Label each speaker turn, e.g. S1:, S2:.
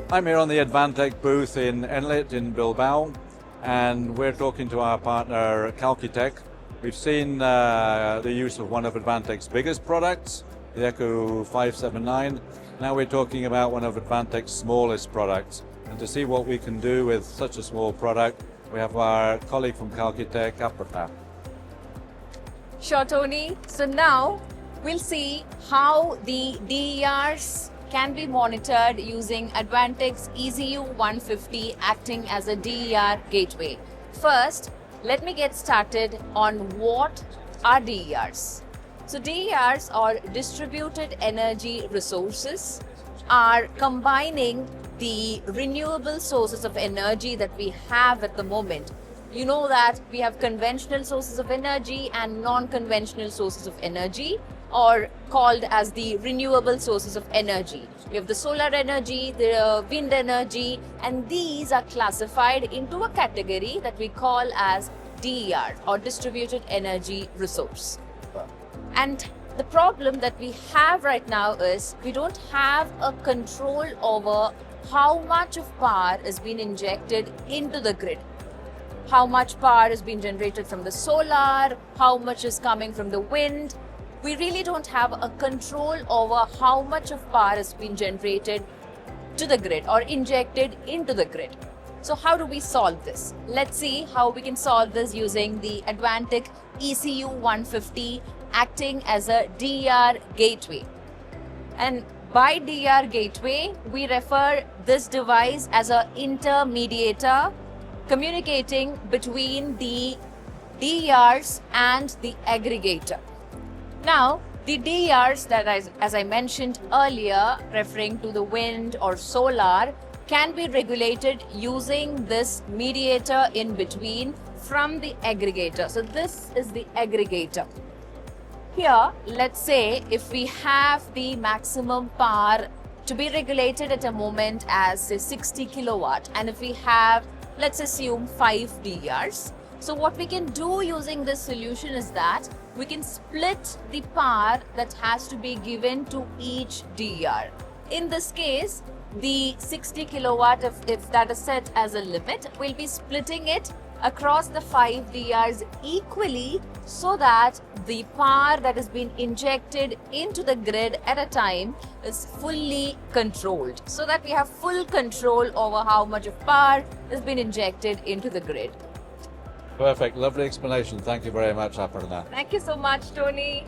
S1: I'm here on the Advantech booth in Enlit in Bilbao, and we're talking to our partner Calcitech. We've seen the use of one of Advantech's biggest products, the Echo 579. Now we're talking about one of Advantech's smallest products. And to see what we can do with such a small product, we have our colleague from Calcitech, Aparna.
S2: Sure, Tony. So now we'll see how the DERs can be monitored using Advantech's ECU 150 acting as a DER gateway. First, let me get started on what are DERs. So DERs, or distributed energy resources, are combining the renewable sources of energy that we have at the moment. You know that we have conventional sources of energy and non-conventional sources of energy, or called as the renewable sources of energy. We have the solar energy, the wind energy, and these are classified into a category that we call as DER, or distributed energy resource. And the problem that we have right now is we don't have a control over how much of power is being injected into the grid. How much power is being generated from the solar, how much is coming from the wind. We really don't have a control over how much of power is being generated to the grid or injected into the grid. So how do we solve this? Let's see how we can solve this using the Advantech ECU 150 acting as a DER gateway. And by DER gateway, we refer this device as an intermediator communicating between the DERs and the aggregator. Now, the DERs that as I mentioned earlier, referring to the wind or solar, can be regulated using this mediator in between from the aggregator. So this is the aggregator. Here, let's say if we have the maximum power to be regulated at a moment as say 60 kilowatt, and if we have, let's assume 5 DERs. So what we can do using this solution is that we can split the power that has to be given to each DER. In this case, the 60 kilowatt, if that is set as a limit, we'll be splitting it across the 5 DERs equally so that the power that has been injected into the grid at a time is fully controlled, so that we have full control over how much of power has been injected into the grid.
S1: Perfect, lovely explanation. Thank you very much, Aparna.
S2: Thank you so much, Tony.